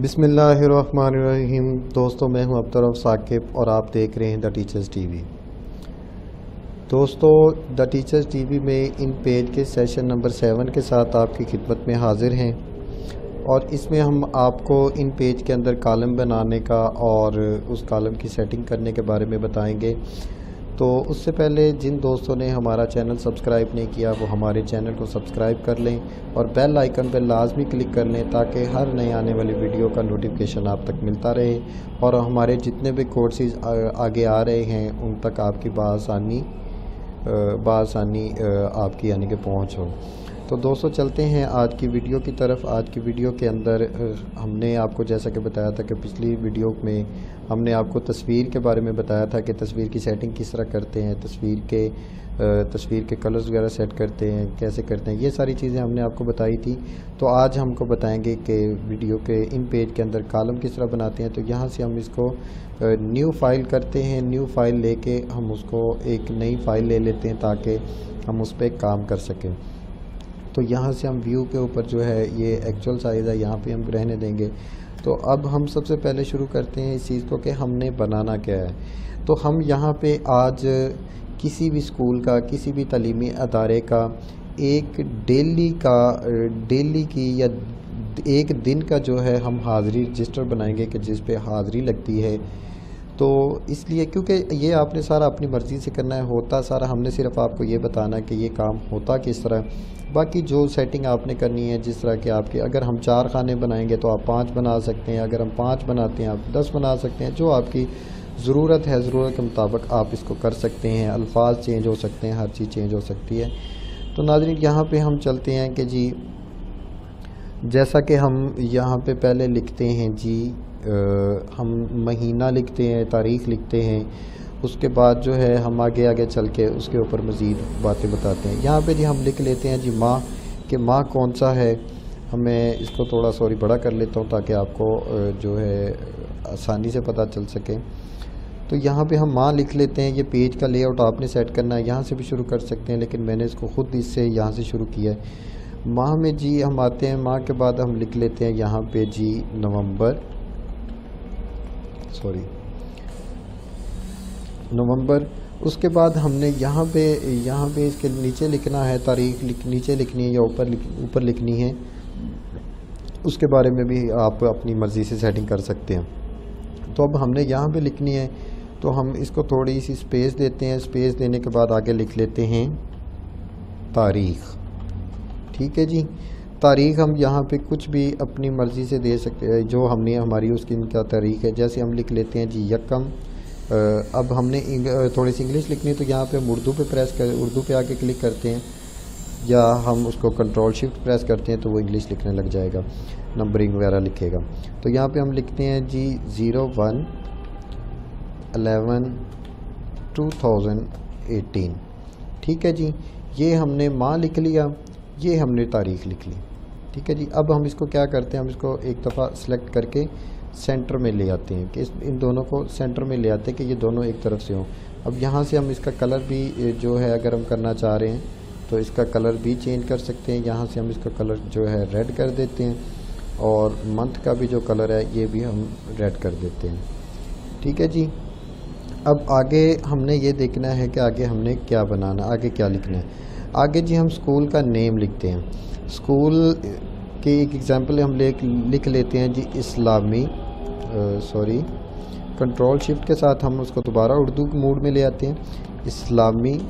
बिस्मिल्लाहिर्रहमानिर्रहीम। दोस्तों, मैं हूं अब्दुर्रऊफ़ साकिब और आप देख रहे हैं द टीचर्स टीवी। दोस्तों, द टीचर्स टीवी में इन पेज के सेशन नंबर 7 के साथ आपकी खिदमत में हाजिर हैं और इसमें हम आपको इन पेज के अंदर कॉलम बनाने का और उस कॉलम की सेटिंग करने के बारे में बताएंगे। तो उससे पहले जिन दोस्तों ने हमारा चैनल सब्सक्राइब नहीं किया वो हमारे चैनल को सब्सक्राइब कर लें और बेल आइकन पर लाजमी क्लिक कर लें ताकि हर नए आने वाली वीडियो का नोटिफिकेशन आप तक मिलता रहे और हमारे जितने भी कोर्सेज़ आगे आ रहे हैं उन तक आपकी बासानी आपकी यानी कि पहुँच हो। तो दोस्तों, चलते हैं आज की वीडियो की तरफ। आज की वीडियो के अंदर हमने आपको जैसा कि बताया था कि पिछली वीडियो में हमने आपको तस्वीर के बारे में बताया था कि तस्वीर की सेटिंग किस तरह करते हैं, तस्वीर के कलर्स वगैरह सेट करते हैं, कैसे करते हैं, ये सारी चीज़ें हमने आपको बताई थी। तो आज हमको बताएंगे कि वीडियो के इन पेज के अंदर कॉलम किस तरह बनाते हैं। तो यहाँ से हम इसको न्यू फाइल करते हैं। न्यू फाइल लेके हम उसको एक नई फ़ाइल ले लेते हैं ताकि हम उस पर काम कर सकें। तो यहाँ से हम व्यू के ऊपर जो है ये एक्चुअल साइज़ है, यहाँ पे हम रहने देंगे। तो अब हम सबसे पहले शुरू करते हैं इस चीज़ को कि हमने बनाना क्या है। तो हम यहाँ पे आज किसी भी स्कूल का, किसी भी तालीमी अदारे का एक डेली की या एक दिन का जो है हम हाज़िरी रजिस्टर बनाएंगे कि जिस पे हाज़िरी लगती है। तो इसलिए क्योंकि ये आपने सारा अपनी मर्ज़ी से करना है, होता सारा हमने सिर्फ आपको ये बताना है कि ये काम होता किस तरह। बाकी जो सेटिंग आपने करनी है, जिस तरह के आपके, अगर हम 4 खाने बनाएंगे तो आप 5 बना सकते हैं, अगर हम 5 बनाते हैं आप 10 बना सकते हैं। जो आपकी ज़रूरत है, ज़रूरत के मुताबिक आप इसको कर सकते हैं। अल्फाज चेंज हो सकते हैं, हर चीज़ चेंज हो सकती है। तो नाज़रीन, यहाँ पे हम चलते हैं कि जी जैसा कि हम यहाँ पे पहले लिखते हैं जी हम महीना लिखते हैं, तारीख़ लिखते हैं, उसके बाद जो है हम आगे चल के उसके ऊपर मज़ीद बातें बताते हैं। यहाँ पे जी हम लिख लेते हैं जी माह, कि माह कौन सा है। हमें इसको थोड़ा बड़ा कर लेता हूँ ताकि आपको जो है आसानी से पता चल सके। तो यहाँ पे हम माह लिख लेते हैं। ये पेज का लेआउट आपने सेट करना है, यहाँ से भी शुरू कर सकते हैं, लेकिन मैंने इसको ख़ुद इससे यहाँ से शुरू किया है। माह में जी हम आते हैं, माह के बाद हम लिख लेते हैं यहाँ पे जी नवंबर। उसके बाद हमने यहाँ पे इसके नीचे लिखना है तारीख़, नीचे लिखनी है या ऊपर लिखनी है, उसके बारे में भी आप अपनी मर्ज़ी से सेटिंग कर सकते हैं। तो अब हमने यहाँ पे लिखनी है तो हम इसको थोड़ी सी स्पेस देते हैं। स्पेस देने के बाद आगे लिख लेते हैं तारीख़। ठीक है जी, तारीख़ हम यहाँ पे कुछ भी अपनी मर्ज़ी से दे सकते हैं, जो हमने हमारी उसकी इनका तारीख़ है। जैसे हम लिख लेते हैं जी यकम। अब हमने थोड़ी सी इंग्लिश लिखनी है तो यहाँ पे हम उर्दू पे आके क्लिक करते हैं, या हम उसको कंट्रोल शिफ्ट प्रेस करते हैं तो वो इंग्लिश लिखने लग जाएगा, नंबरिंग वगैरह लिखेगा। तो यहाँ पे हम लिखते हैं जी 01/11/2018। ठीक है जी, ये हमने माह लिख लिया, ये हमने तारीख़ लिख ली। ठीक है जी, अब हम इसको क्या करते हैं, हम इसको एक दफ़ा सेलेक्ट करके सेंटर में ले आते हैं कि इन दोनों को सेंटर में ले आते हैं कि ये दोनों एक तरफ से हों। अब यहाँ से हम इसका कलर भी जो है अगर हम करना चाह रहे हैं तो इसका कलर भी चेंज कर सकते हैं। यहाँ से हम इसका कलर जो है रेड कर देते हैं और मंथ का भी जो कलर है ये भी हम रेड कर देते हैं। ठीक है जी, अब आगे हमने ये देखना है कि आगे हमने क्या बनाना, आगे क्या लिखना है। आगे जी हम स्कूल का नेम लिखते हैं। स्कूल की एक एग्ज़ाम्पल हम लिख लेते हैं जी इस्लामी, कंट्रोल शिफ्ट के साथ हम उसको दोबारा उर्दू मोड में ले आते हैं। इस्लामी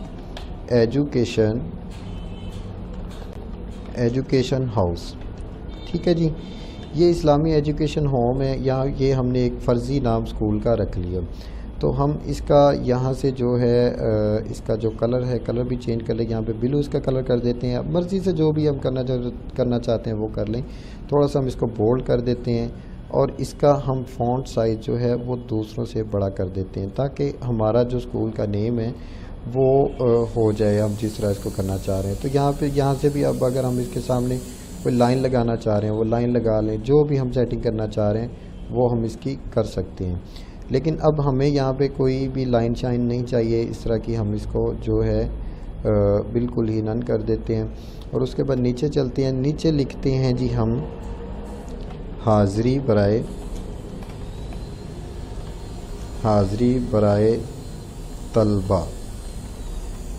एजुकेशन हाउस। ठीक है जी, ये इस्लामी एजुकेशन होम है। यहाँ ये हमने एक फ़र्ज़ी नाम स्कूल का रख लिया। तो हम इसका यहाँ से जो है इसका जो कलर है, कलर भी चेंज कर लें। यहाँ पे ब्लू इसका कलर कर देते हैं। मर्ज़ी से जो भी हम करना चाहते हैं वो कर लें। थोड़ा सा हम इसको बोल्ड कर देते हैं और इसका हम फ़ॉन्ट साइज़ जो है वो दूसरों से बड़ा कर देते हैं ताकि हमारा जो स्कूल का नेम है वो हो जाए हम जिस तरह इसको करना चाह रहे हैं। तो यहाँ से भी अब अगर हम इसके सामने कोई लाइन लगाना चाह रहे हैं वो लाइन लगा लें। जो भी हम सेटिंग करना चाह रहे हैं वो हम इसकी कर सकते हैं। लेकिन अब हमें यहाँ पे कोई भी लाइन शाइन नहीं चाहिए इस तरह की, हम इसको जो है बिल्कुल ही नन कर देते हैं। और उसके बाद नीचे चलते हैं। नीचे लिखते हैं जी हम हाज़री बराए तलबा।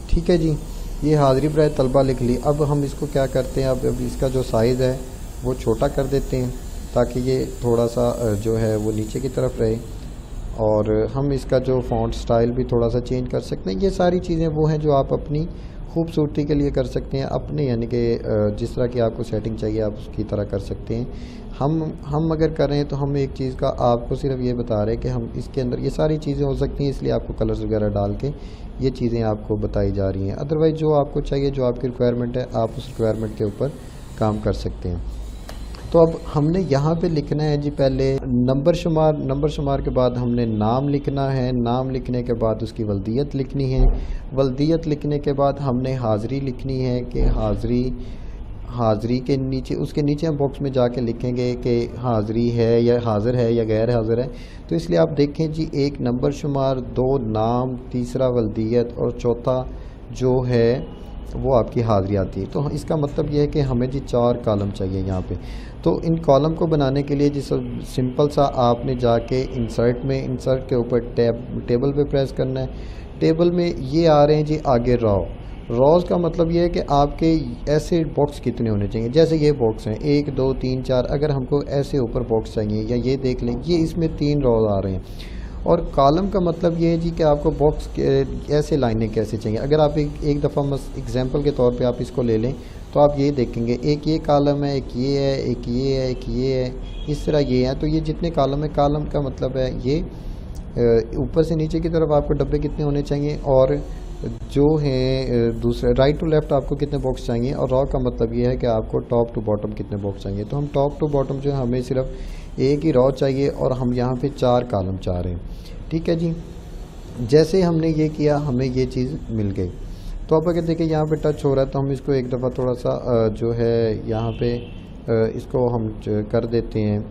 ठीक है जी, ये हाज़री बराए तलबा लिख ली। अब हम इसको क्या करते हैं, अब इसका जो साइज़ है वो छोटा कर देते हैं ताकि ये थोड़ा सा जो है वो नीचे की तरफ रहे, और हम इसका जो फ़ॉन्ट स्टाइल भी थोड़ा सा चेंज कर सकते हैं। ये सारी चीज़ें वो हैं जो आप अपनी खूबसूरती के लिए कर सकते हैं, अपने यानी कि जिस तरह की आपको सेटिंग चाहिए आप उसकी तरह कर सकते हैं। हम अगर कर रहे हैं तो हम एक चीज़ का आपको सिर्फ ये बता रहे हैं कि हम इसके अंदर ये सारी चीज़ें हो सकती हैं, इसलिए आपको कलर्स वगैरह डाल के ये चीज़ें आपको बताई जा रही हैं। अदरवाइज़ जो आपको चाहिए, जो आपकी रिक्वायरमेंट है, आप उस रिक्वायरमेंट के ऊपर काम कर सकते हैं। तो अब हमने यहाँ पे लिखना है जी, पहले नंबर शुमार के बाद हमने नाम लिखना है। नाम लिखने के बाद उसकी वल्दियत लिखनी है। वल्दियत लिखने के बाद हमने हाज़री लिखनी है कि हाज़री के नीचे, उसके नीचे हम बॉक्स में जाके लिखेंगे कि हाज़री है या हाज़िर है या गैर हाज़िर है। तो इसलिए आप देखें जी, 1 नंबर शुमार, 2 नाम, तीसरा वल्दियत और चौथा जो है वो आपकी हाज़री आती है। तो इसका मतलब ये है कि हमें जी 4 कॉलम चाहिए यहाँ पे। तो इन कॉलम को बनाने के लिए जिस सिंपल सा आपने जाके इंसर्ट के ऊपर टेबल पे प्रेस करना है। टेबल में ये आ रहे हैं जी आगे रॉज का मतलब ये है कि आपके ऐसे बॉक्स कितने होने चाहिए। जैसे ये बॉक्स हैं 1 2 3 4, अगर हमको ऐसे ऊपर बॉक्स चाहिए, या ये देख लें ये इसमें 3 रॉज आ रहे हैं। और कॉलम का मतलब ये है जी कि आपको बॉक्स के ऐसे लाइनें कैसे चाहिए। अगर आप एक दफ़ा एग्जांपल के तौर पे आप इसको ले लें तो आप ये देखेंगे, एक ये कॉलम है, एक ये है, एक ये है, एक ये है, इस तरह ये है। तो ये जितने कॉलम है, कॉलम का मतलब है ये ऊपर से नीचे की तरफ आपको डब्बे कितने होने चाहिए, और जो है दूसरे राइट टू लेफ़्ट आपको कितने बॉक्स चाहिए, और रॉ का मतलब ये है कि आपको टॉप टू बॉटम कितने बॉक्स चाहिए। तो हम टॉप टू बॉटम जो है हमें सिर्फ एक ही रॉ चाहिए, और हम यहाँ पे 4 कॉलम चाह रहे हैं। ठीक है जी, जैसे हमने ये किया हमें ये चीज़ मिल गई। तो अब अगर देखिए यहाँ पे टच हो रहा है तो हम इसको एक दफ़ा थोड़ा सा जो है यहाँ पे इसको हम कर देते हैं,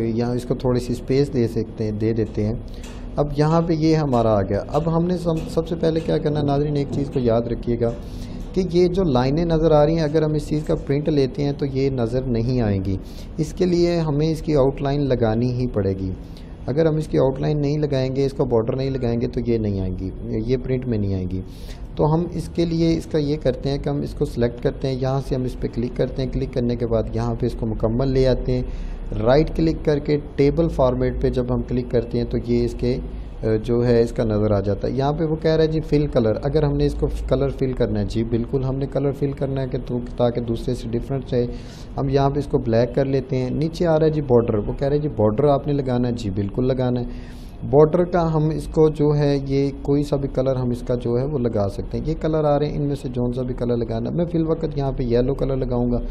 यहाँ इसको थोड़ी सी स्पेस दे देते हैं। अब यहाँ पे ये हमारा आ गया। अब हमने सबसे पहले क्या करना है नाज़रीन, एक चीज़ को याद रखिएगा कि ये जो लाइनें नज़र आ रही हैं, अगर हम इस चीज़ का प्रिंट लेते हैं तो ये नज़र नहीं आएंगी। इसके लिए हमें इसकी आउटलाइन लगानी ही पड़ेगी। अगर हम इसकी आउटलाइन नहीं लगाएंगे, इसका बॉर्डर नहीं लगाएंगे तो ये नहीं आएंगी, ये प्रिंट में नहीं आएंगी। तो हम इसके लिए इसका ये करते हैं कि हम इसको सिलेक्ट करते हैं, यहाँ से हम इस पर क्लिक करते हैं। क्लिक करने के बाद यहाँ पे इसको मुकम्मल ले आते हैं। राइट क्लिक करके टेबल फॉर्मेट पे जब हम क्लिक करते हैं तो ये इसके जो है इसका नज़र आ जाता है। यहाँ पे वो कह रहा है जी फिल कलर, अगर हमने इसको कलर फिल करना है, जी बिल्कुल हमने कलर फिल करना है कि ताकि दूसरे से डिफरेंट रहे। हम यहाँ पे इसको ब्लैक कर लेते हैं। नीचे आ रहा है जी बॉर्डर, वो कह रहा है जी बॉर्डर आपने लगाना है, जी बिल्कुल लगाना है। बॉर्डर का हम इसको जो है ये कोई सा भी कलर हम इसका जो है वो लगा सकते हैं। ये कलर आ रहे हैं, इनमें से जौन सा भी कलर लगाना है। मैं फ़िल वक्त यहाँ पे येलो कलर लगाऊंगा।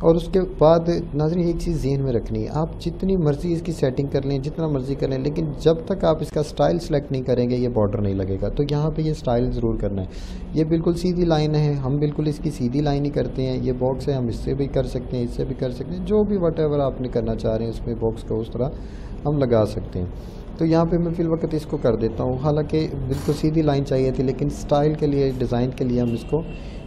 और उसके बाद नाज़रीन एक चीज़ ज़हन में रखनी है, आप जितनी मर्ज़ी इसकी सेटिंग कर लें, जितना मर्ज़ी कर लें, लेकिन जब तक आप इसका स्टाइल सेलेक्ट नहीं करेंगे ये बॉर्डर नहीं लगेगा। तो यहाँ पे ये स्टाइल ज़रूर करना है। ये बिल्कुल सीधी लाइन है, हम बिल्कुल इसकी सीधी लाइन ही करते हैं। ये बॉक्स है, हम इससे भी कर सकते हैं, इससे भी कर सकते हैं, जो भी वटेवर आपने करना चाह रहे हैं उसमें बॉक्स को उस तरह हम लगा सकते हैं। तो यहाँ पे मैं फ़िल वक्त इसको कर देता हूँ। हालांकि बिल्कुल सीधी लाइन चाहिए थी, लेकिन स्टाइल के लिए, डिज़ाइन के लिए हम इसको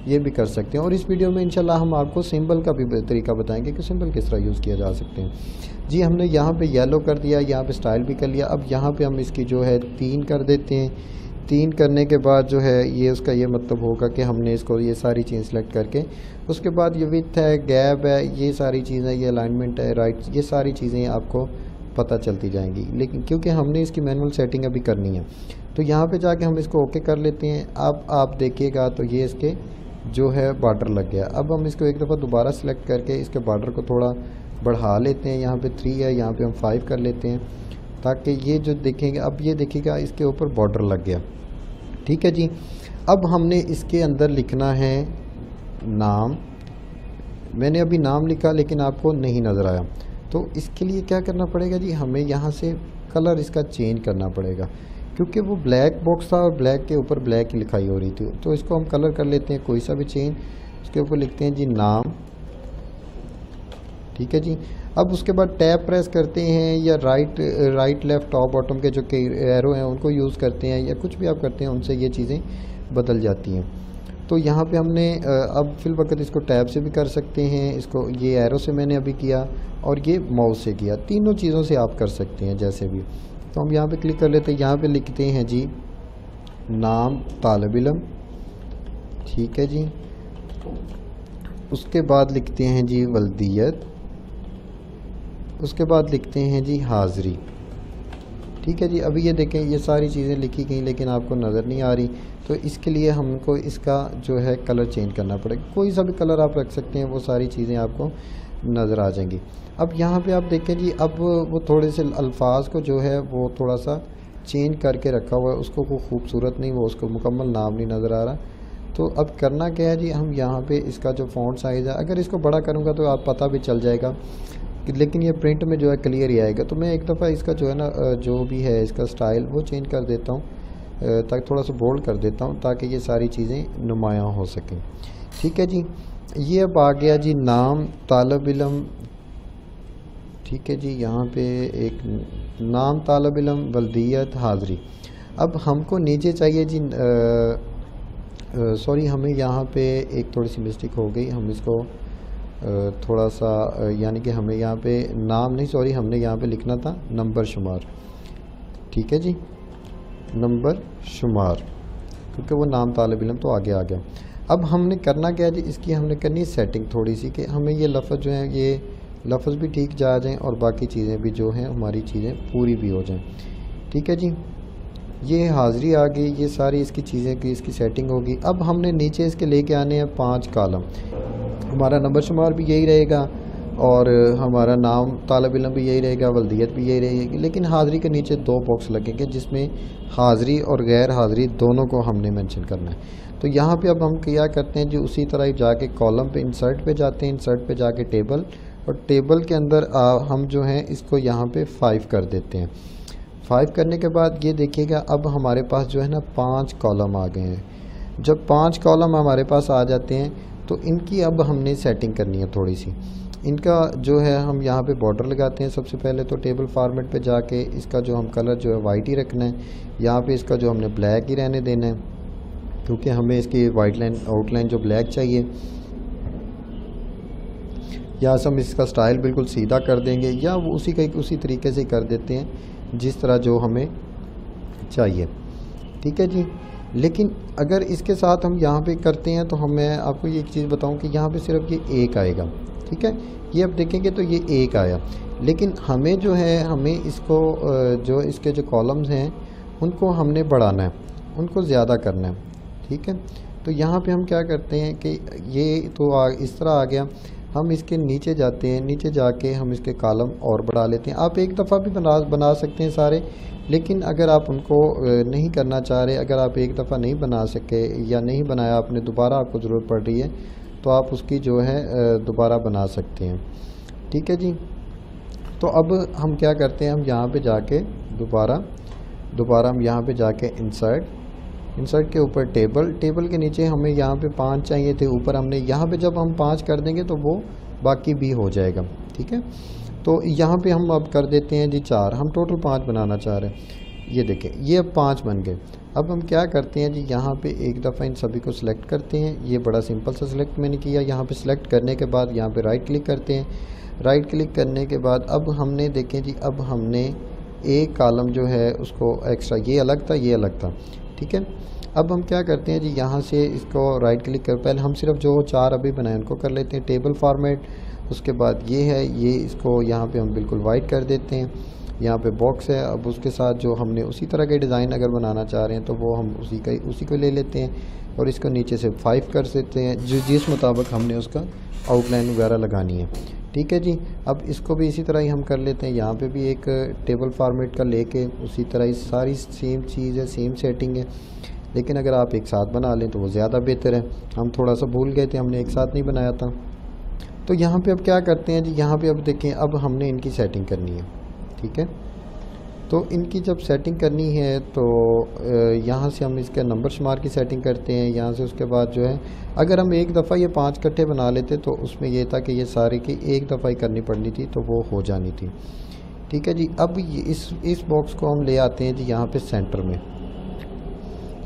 ये भी कर सकते हैं। और इस वीडियो में इंशाल्लाह हम आपको सिंबल का भी तरीका बताएंगे कि सिंबल किस तरह यूज़ किया जा सकते हैं। जी हमने यहाँ पे येलो कर दिया, यहाँ पे स्टाइल भी कर लिया। अब यहाँ पे हम इसकी जो है 3 कर देते हैं। 3 करने के बाद जो है ये उसका ये मतलब होगा कि हमने इसको ये सारी चीज़ सेलेक्ट करके, उसके बाद ये विथ है, गैप है, ये सारी चीज़ें, ये अलाइनमेंट है, राइट, ये सारी चीज़ें आपको पता चलती जाएंगी। लेकिन क्योंकि हमने इसकी मैनुअल सेटिंग अभी करनी है तो यहाँ पे जाके हम इसको ओके कर लेते हैं। अब आप देखिएगा तो ये इसके जो है बॉर्डर लग गया। अब हम इसको एक दफ़ा दोबारा सेलेक्ट करके इसके बॉर्डर को थोड़ा बढ़ा लेते हैं। यहाँ पे 3 है, यहाँ पे हम 5 कर लेते हैं ताकि ये जो देखेंगे, अब ये देखिएगा इसके ऊपर बॉर्डर लग गया। ठीक है जी, अब हमने इसके अंदर लिखना है नाम। मैंने अभी नाम लिखा लेकिन आपको नहीं नज़र आया, तो इसके लिए क्या करना पड़ेगा जी, हमें यहाँ से कलर इसका चेंज करना पड़ेगा, क्योंकि वो ब्लैक बॉक्स था और ब्लैक के ऊपर ब्लैक की लिखाई हो रही थी। तो इसको हम कलर कर लेते हैं कोई सा भी चेंज, उसके ऊपर लिखते हैं जी नाम। ठीक है जी, अब उसके बाद टैब प्रेस करते हैं या राइट लेफ़्ट टॉप बॉटम के जो एरो हैं उनको यूज़ करते हैं, या कुछ भी आप करते हैं उनसे ये चीज़ें बदल जाती हैं। तो यहाँ पे हमने अब फिल वक्त इसको टैब से भी कर सकते हैं, इसको ये एरो से मैंने अभी किया और ये माउस से किया, तीनों चीज़ों से आप कर सकते हैं जैसे भी। तो हम यहाँ पे क्लिक कर लेते हैं, यहाँ पे लिखते हैं जी नाम तालिब इल्म, ठीक है जी। उसके बाद लिखते हैं जी वल्दियत, उसके बाद लिखते हैं जी हाज़री, ठीक है जी। अभी ये देखें ये सारी चीज़ें लिखी गई लेकिन आपको नज़र नहीं आ रही, तो इसके लिए हमको इसका जो है कलर चेंज करना पड़ेगा। कोई सा भी कलर आप रख सकते हैं, वो सारी चीज़ें आपको नज़र आ जाएंगी। अब यहाँ पे आप देखें जी, अब वो थोड़े से अल्फाज को जो है वो थोड़ा सा चेंज करके रखा हुआ है, उसको कोई खूबसूरत नहीं, वो उसको मुकम्मल नाम नहीं नज़र आ रहा। तो अब करना क्या है जी, हम यहाँ पे इसका जो फ़ॉन्ट साइज़ है, अगर इसको बड़ा करूँगा तो आप पता भी चल जाएगा, लेकिन ये प्रिंट में जो है क्लियर ही आएगा। तो मैं एक दफ़ा इसका जो है ना जो भी है इसका स्टाइल वो चेंज कर देता हूँ, ताकि थोड़ा सा बोल्ड कर देता हूँ ताकि ये सारी चीज़ें नुमायाँ हो सकें, ठीक है जी। ये अब आ गया जी नाम तालिब इल्म, ठीक है जी। यहाँ पे एक नाम तालिब इल्म, वल्दियत, हाज़री। अब हमको नीचे चाहिए जी सॉरी हमें यहाँ पे एक थोड़ी सी मिस्टेक हो गई, हम इसको थोड़ा सा यानी कि हमें यहाँ पे नाम नहीं, सॉरी हमने यहाँ पे लिखना था नंबर शुमार, ठीक है जी, नंबर शुमार, क्योंकि वो नाम तालिब इल्म तो आगे आ गया। अब हमने करना क्या है जी, इसकी हमने करनी है सेटिंग थोड़ी सी, कि हमें ये लफ्ज़ जो है ये लफ्ज़ भी ठीक जा जाएँ और बाकी चीज़ें भी जो हैं हमारी चीज़ें पूरी भी हो जाएँ, ठीक है जी। ये हाज़री आ गई, ये सारी इसकी चीज़ें की इसकी सेटिंग होगी। अब हमने नीचे इसके लेके आने हैं 5 कॉलम, हमारा नंबर शुमार भी यही रहेगा और हमारा नाम तालिब इल्म भी यही रहेगा, वल्दियत भी यही रहेगी, लेकिन हाज़री के नीचे 2 बॉक्स लगेंगे जिसमें हाज़री और गैर हाज़री दोनों को हमने मेंशन करना है। तो यहाँ पे अब हम क्या करते हैं जी, उसी तरह ही जाके कॉलम पे इंसर्ट पे जाते हैं, इंसर्ट पे जाके टेबल, और टेबल के अंदर हम जो हैं इसको यहाँ पे 5 कर देते हैं। 5 करने के बाद ये देखिएगा अब हमारे पास जो है ना 5 कॉलम आ गए हैं। जब 5 कॉलम हमारे पास आ जाते हैं तो इनकी अब हमने सेटिंग करनी है थोड़ी सी। इनका जो है हम यहाँ पे बॉर्डर लगाते हैं सबसे पहले, तो टेबल फॉर्मेट पे जाके इसका जो हम कलर जो है वाइट ही रखना है, यहाँ पे इसका जो हमने ब्लैक ही रहने देना है, क्योंकि हमें इसकी वाइट लाइन आउटलाइन जो ब्लैक चाहिए। या हम इसका स्टाइल बिल्कुल सीधा कर देंगे, या वो उसी तरीके से कर देते हैं जिस तरह जो हमें चाहिए, ठीक है जी। लेकिन अगर इसके साथ हम यहाँ पे करते हैं तो मैं आपको ये एक चीज़ बताऊं कि यहाँ पे सिर्फ ये 1 आएगा, ठीक है। ये अब देखेंगे तो ये 1 आया, लेकिन हमें जो है हमें इसको जो इसके जो कॉलम्स हैं उनको हमने बढ़ाना है, उनको ज़्यादा करना है, ठीक है। तो यहाँ पे हम क्या करते हैं कि ये तो इस तरह आ गया, हम इसके नीचे जाते हैं, नीचे जाके हम इसके कॉलम और बढ़ा लेते हैं। आप एक दफ़ा भी बना सकते हैं सारे, लेकिन अगर आप उनको नहीं करना चाह रहे, अगर आप एक दफ़ा नहीं बना सके या नहीं बनाया आपने, दोबारा आपको ज़रूरत पड़ रही है तो आप उसकी जो है दोबारा बना सकते हैं, ठीक है जी। तो अब हम क्या करते हैं, हम यहाँ पे जाके दोबारा हम यहाँ पे जाके इंसर्ट के ऊपर टेबल के नीचे हमें यहाँ पे 5 चाहिए थे, ऊपर हमने यहाँ पे जब हम 5 कर देंगे तो वो बाकी भी हो जाएगा, ठीक है। तो यहाँ पे हम अब कर देते हैं जी 4, हम टोटल 5 बनाना चाह रहे हैं। ये देखें ये अब 5 बन गए। अब हम क्या करते हैं जी, यहाँ पे एक दफ़ा इन सभी को सिलेक्ट करते हैं। ये बड़ा सिंपल सा सिलेक्ट मैंने किया। यहाँ पे सिलेक्ट करने के बाद यहाँ पे राइट क्लिक करते हैं। राइट क्लिक करने के बाद अब हमने देखें जी, अब हमने एक कॉलम जो है उसको एक्स्ट्रा, ये अलग था ये अलग था, ठीक है। अब हम क्या करते हैं जी, यहाँ से इसको राइट क्लिक कर, पहले हम सिर्फ जो 4 अभी बनाए उनको कर लेते हैं टेबल फॉर्मेट। उसके बाद ये है, ये इसको यहाँ पे हम बिल्कुल वाइट कर देते हैं। यहाँ पे बॉक्स है, अब उसके साथ जो हमने उसी तरह के डिज़ाइन अगर बनाना चाह रहे हैं तो वो हम उसी को ले लेते हैं और इसको नीचे से 5 कर देते हैं, जिस मुताबिक हमने उसका आउटलाइन वगैरह लगानी है, ठीक है जी। अब इसको भी इसी तरह ही हम कर लेते हैं। यहाँ पे भी एक टेबल फॉर्मेट का लेके उसी तरह ही सारी सेम चीज़ है, सेम सेटिंग है, लेकिन अगर आप एक साथ बना लें तो वो ज़्यादा बेहतर है। हम थोड़ा सा भूल गए थे, हमने एक साथ नहीं बनाया था। तो यहाँ पे अब क्या करते हैं जी, यहाँ पे अब देखें, अब हमने इनकी सेटिंग करनी है, ठीक है। तो इनकी जब सेटिंग करनी है तो यहाँ से हम इसके नंबर शुमार की सेटिंग करते हैं। यहाँ से उसके बाद जो है, अगर हम एक दफ़ा ये 5 इकट्ठे बना लेते तो उसमें ये था कि ये सारी की एक दफ़ा ही करनी पड़नी थी, तो वो हो जानी थी, ठीक है जी। अब इस बॉक्स को हम ले आते हैं जी यहाँ पे सेंटर में।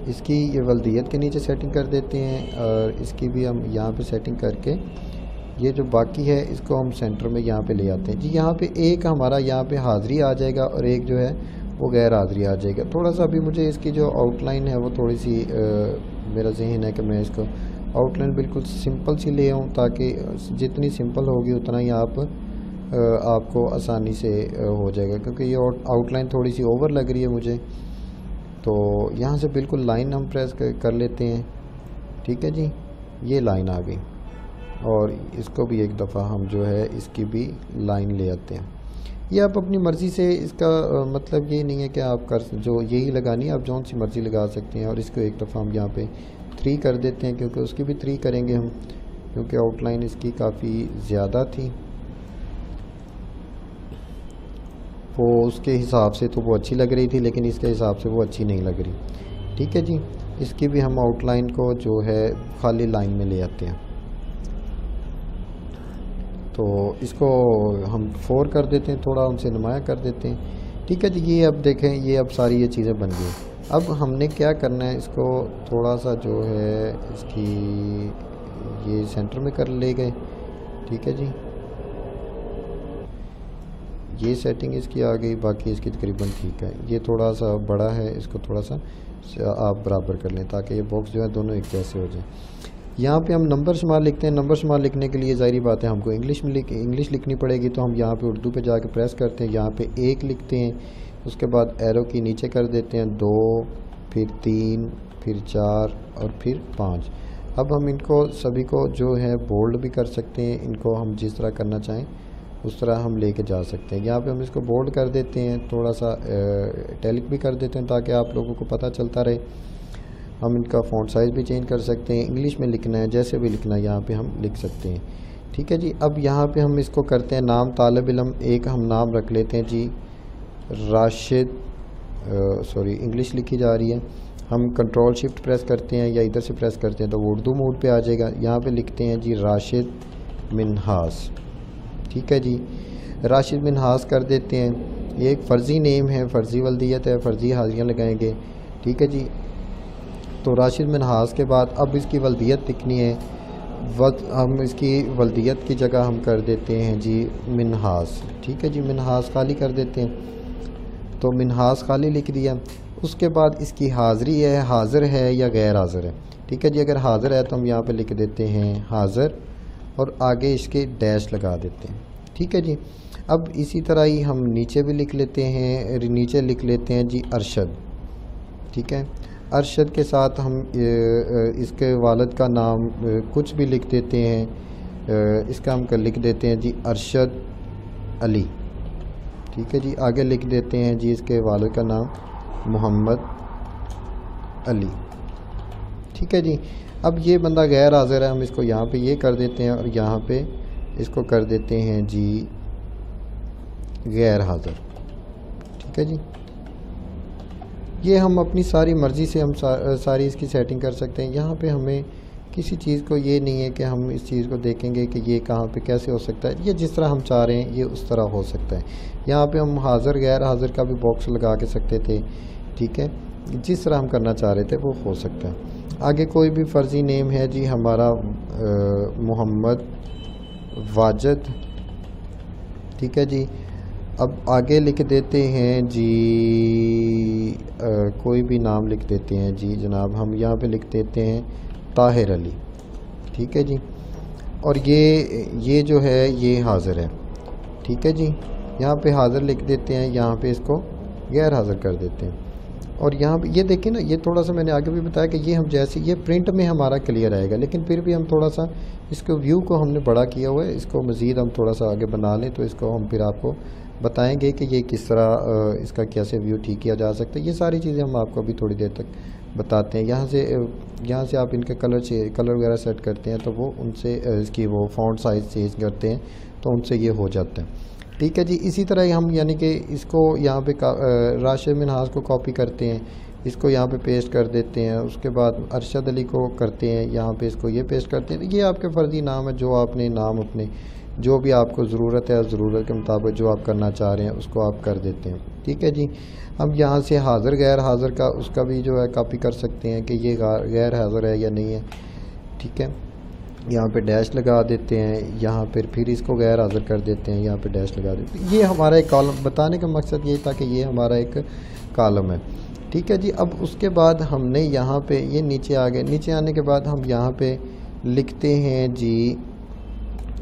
इसकी ये वल्दियत के नीचे सेटिंग कर देते हैं और इसकी भी हम यहाँ पे सेटिंग करके ये जो बाकी है इसको हम सेंटर में यहाँ पे ले आते हैं जी। यहाँ पे एक हमारा यहाँ पे हाज़िरी आ जाएगा और एक जो है वो गैर हाज़िरी आ जाएगा। थोड़ा सा अभी मुझे इसकी जो आउटलाइन है वो थोड़ी सी मेरा जहन है कि मैं इसको आउटलाइन बिल्कुल सिंपल सी ले आऊँ, ताकि जितनी सिंपल होगी उतना ही आपको आसानी से हो जाएगा, क्योंकि ये आउटलाइन थोड़ी सी ओवर लग रही है मुझे। तो यहाँ से बिल्कुल लाइन हम प्रेस कर लेते हैं, ठीक है जी। ये लाइन आ गई और इसको भी एक दफ़ा हम जो है इसकी भी लाइन ले आते हैं। ये आप अपनी मर्ज़ी से, इसका मतलब ये नहीं है कि आप जो यही लगानी है आप जौन सी मर्ज़ी लगा सकते हैं। और इसको एक दफ़ा हम यहाँ पे 3 कर देते हैं, क्योंकि उसकी भी 3 करेंगे हम, क्योंकि आउटलाइन इसकी काफ़ी ज़्यादा थी। वो उसके हिसाब से तो वो अच्छी लग रही थी, लेकिन इसके हिसाब से वो अच्छी नहीं लग रही, ठीक है जी। इसकी भी हम आउटलाइन को जो है खाली लाइन में ले आते हैं। तो इसको हम 4 कर देते हैं, थोड़ा उनसे नुमाया कर देते हैं, ठीक है जी। ये अब देखें, ये अब सारी ये चीज़ें बन गई। अब हमने क्या करना है, इसको थोड़ा सा जो है इसकी ये सेंटर में कर ले गए, ठीक है जी। ये सेटिंग इसकी आ गई, बाकी इसकी तकरीबन ठीक है। ये थोड़ा सा बड़ा है, इसको थोड़ा सा आप बराबर कर लें ताकि ये बॉक्स जो है दोनों एक जैसे हो जाए। यहाँ पे हम नंबर शुमार लिखते हैं। नंबर शुमार लिखने के लिए ज़ाहिर बात है हमको इंग्लिश लिखनी पड़ेगी, तो हम यहाँ पे उर्दू पे जाके प्रेस करते हैं, यहाँ पे 1 लिखते हैं, उसके बाद एरो की नीचे कर देते हैं 2, फिर 3, फिर 4 और फिर 5। अब हम इनको सभी को जो है बोल्ड भी कर सकते हैं, इनको हम जिस तरह करना चाहें उस तरह हम लेके जा सकते हैं। यहाँ पे हम इसको बोल्ड कर देते हैं, थोड़ा सा इटैलिक भी कर देते हैं ताकि आप लोगों को पता चलता रहे। हम इनका फ़ॉन्ट साइज़ भी चेंज कर सकते हैं, इंग्लिश में लिखना है जैसे भी लिखना है यहाँ पे हम लिख सकते हैं, ठीक है जी। अब यहाँ पे हम इसको करते हैं नाम तालिब इल्म, एक हम नाम रख लेते हैं जी राशिद, सॉरी इंग्लिश लिखी जा रही है। हम कंट्रोल शिफ्ट प्रेस करते हैं या इधर से प्रेस करते हैं तो वो उर्दू मोड पे आ जाएगा। यहाँ पे लिखते हैं जी राशिद मिन्हास, ठीक है जी। राशिद मिन्हास कर देते हैं। ये एक फ़र्ज़ी नेम है, फ़र्ज़ी वल्दियत है, फ़र्ज़ी हाजिरियाँ लगाएंगे, ठीक है जी। तो राशिद मिन्हास के बाद अब इसकी वल्दियत लिखनी है, हम इसकी वल्दियत की जगह हम कर देते हैं जी मिन्हास, ठीक है जी। मिन्हास खाली कर देते हैं, तो मिन्हास खाली लिख दिया। उसके बाद इसकी हाज़िरी है, हाज़िर है या गैर हाज़िर है, ठीक है जी। अगर हाज़िर है तो हम यहाँ पे लिख देते हैं हाज़िर और आगे इसके डैश लगा देते हैं, ठीक है जी। अब इसी तरह ही हम नीचे भी लिख लेते हैं, नीचे लिख लेते हैं जी अरशद, ठीक है। अरशद के साथ हम इसके वालिद का नाम कुछ भी लिख देते हैं, इसका हम लिख देते हैं जी अरशद अली, ठीक है जी। आगे लिख देते हैं जी इसके वालिद का नाम मोहम्मद अली, ठीक है जी। अब ये बंदा गैर हाज़िर है, हम इसको यहाँ पे ये कर देते हैं और यहाँ पे इसको कर देते हैं जी गैर हाज़िर, ठीक है जी। ये हम अपनी सारी मर्ज़ी से हम सारी इसकी सेटिंग कर सकते हैं। यहाँ पे हमें किसी चीज़ को ये नहीं है कि हम इस चीज़ को देखेंगे कि ये कहाँ पे कैसे हो सकता है, ये जिस तरह हम चाह रहे हैं ये उस तरह हो सकता है। यहाँ पे हम हाज़िर गैर हाज़िर का भी बॉक्स लगा के सकते थे, ठीक है। जिस तरह हम करना चाह रहे थे वो हो सकता है। आगे कोई भी फ़र्ज़ी नेम है जी हमारा मोहम्मद वाजिद, ठीक है जी। अब आगे लिख देते हैं जी कोई भी नाम लिख देते हैं जी जनाब, हम यहाँ पे लिख देते हैं ताहिर अली, ठीक है जी। और ये जो है ये हाज़िर है, ठीक है जी। यहाँ पे हाज़िर लिख देते हैं, यहाँ पे इसको गैर हाज़िर कर देते हैं। और यहाँ पे ये देखिए ना, ये थोड़ा सा मैंने आगे भी बताया कि ये हम जैसे ये प्रिंट में हमारा क्लियर आएगा, लेकिन फिर भी हम थोड़ा सा इसको व्यू को हमने बड़ा किया हुआ है, इसको मज़ीद हम थोड़ा सा आगे बना लें तो इसको हम फिर आपको बताएंगे कि ये किस तरह इसका कैसे व्यू ठीक किया जा सकता है। ये सारी चीज़ें हम आपको अभी थोड़ी देर तक बताते हैं। यहाँ से आप इनके कलर वगैरह सेट करते हैं तो वो उनसे इसकी वो फ़ॉन्ट साइज़ चेंज करते हैं तो उनसे ये हो जाता है, ठीक है जी। इसी तरह हम यानी कि इसको यहाँ पे राशिद मिन्हास को कॉपी करते हैं, इसको यहाँ पे पेस्ट कर देते हैं। उसके बाद अरशद अली को करते हैं, यहाँ पे इसको ये पेस्ट करते हैं। ये आपके फ़र्ज़ी नाम है, जो आपने नाम अपने जो भी आपको ज़रूरत है, ज़रूरत के मुताबिक जो आप करना चाह रहे हैं उसको आप कर देते हैं। ठीक है जी। अब यहाँ से हाज़िर गैर हाज़िर का उसका भी जो है कॉपी कर सकते हैं कि ये गैर हाज़िर है या नहीं है। ठीक है, यहाँ पे डैश लगा देते हैं, यहाँ पर फिर इसको गैर हाज़िर कर देते हैं, यहाँ पे डैश लगा देते हैं। ये हमारा एक कॉलम, बताने का मकसद ये था कि ये हमारा एक कॉलम है। ठीक है जी। अब उसके बाद हमने यहाँ पे ये नीचे आ गए, नीचे आने के बाद हम यहाँ पे लिखते हैं जी,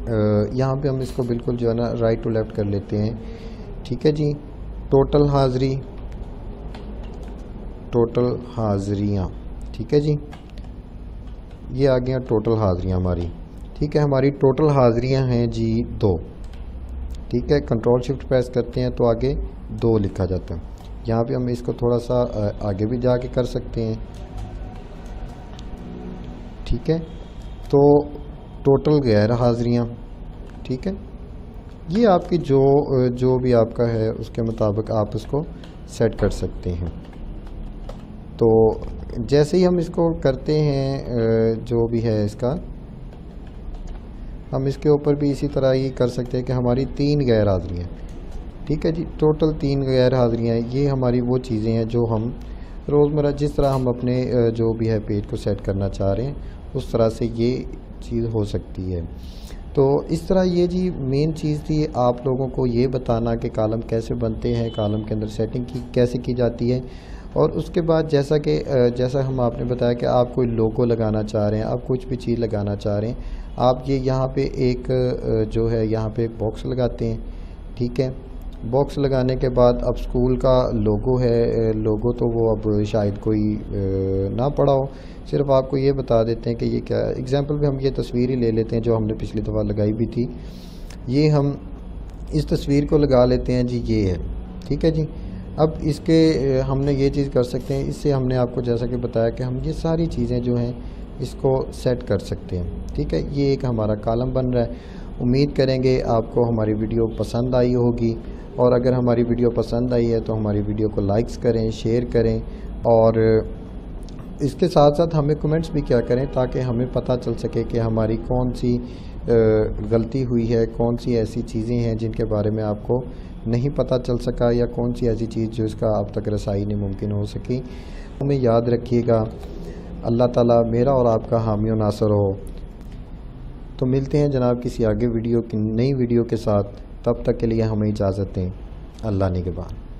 यहाँ पे हम इसको बिल्कुल जो है ना राइट टू लेफ़्ट कर लेते हैं। ठीक है जी। टोटल हाज़िरी, टोटल हाज़िरियाँ। ठीक है जी, ये आ गया टोटल हाज़िरियाँ हमारी। ठीक है, हमारी टोटल हाज़िरियाँ हैं जी 2। ठीक है, कंट्रोल शिफ्ट प्रेस करते हैं तो आगे 2 लिखा जाता है। यहाँ पे हम इसको थोड़ा सा आगे भी जाके कर सकते हैं। ठीक है, तो टोटल गैर हाज़िरियाँ। ठीक है, ये आपकी जो भी आपका है उसके मुताबिक आप उसको सेट कर सकते हैं। तो जैसे ही हम इसको करते हैं जो भी है इसका, हम इसके ऊपर भी इसी तरह ही कर सकते हैं कि हमारी 3 गैर हाज़िरियाँ। ठीक है जी, टोटल 3 गैर हाज़िरियाँ। ये हमारी वो चीज़ें हैं जो हम रोज़मर्रा जिस तरह हम अपने जो भी है पेज को सेट करना चाह रहे हैं उस तरह से ये चीज़ हो सकती है। तो इस तरह ये जी मेन चीज़ थी आप लोगों को ये बताना कि कॉलम कैसे बनते हैं, कॉलम के अंदर सेटिंग कैसे की जाती है। और उसके बाद जैसा हम आपने बताया कि आप कोई लोगो लगाना चाह रहे हैं, आप कुछ भी चीज़ लगाना चाह रहे हैं, आप ये यहाँ पे एक जो है यहाँ पे एक बॉक्स लगाते हैं। ठीक है, बॉक्स लगाने के बाद अब स्कूल का लोगो है, लोगो तो वो अब शायद कोई ना पड़ा हो, सिर्फ आपको ये बता देते हैं कि ये क्या है। एग्जांपल पे हम ये तस्वीर ही ले लेते हैं जो हमने पिछली दफ़ा लगाई भी थी। ये हम इस तस्वीर को लगा लेते हैं जी, ये है। ठीक है जी। अब इसके हमने ये चीज़ कर सकते हैं, इससे हमने आपको जैसा कि बताया कि हम ये सारी चीज़ें जो हैं इसको सेट कर सकते हैं। ठीक है, ये एक हमारा कॉलम बन रहा है। उम्मीद करेंगे आपको हमारी वीडियो पसंद आई होगी, और अगर हमारी वीडियो पसंद आई है तो हमारी वीडियो को लाइक्स करें, शेयर करें, और इसके साथ साथ हमें कमेंट्स भी क्या करें ताकि हमें पता चल सके कि हमारी कौन सी गलती हुई है, कौन सी ऐसी चीज़ें हैं जिनके बारे में आपको नहीं पता चल सका, या कौन सी ऐसी चीज़ जो इसका आप तक रसाई नहीं मुमकिन हो सकी। हमें याद रखिएगा, अल्लाह ताला मेरा और आपका हामी और नासर हो। तो मिलते हैं जनाब किसी आगे वीडियो की नई वीडियो के साथ, तब तक के लिए हमें इजाज़त दें। अल्लाह निगहबान।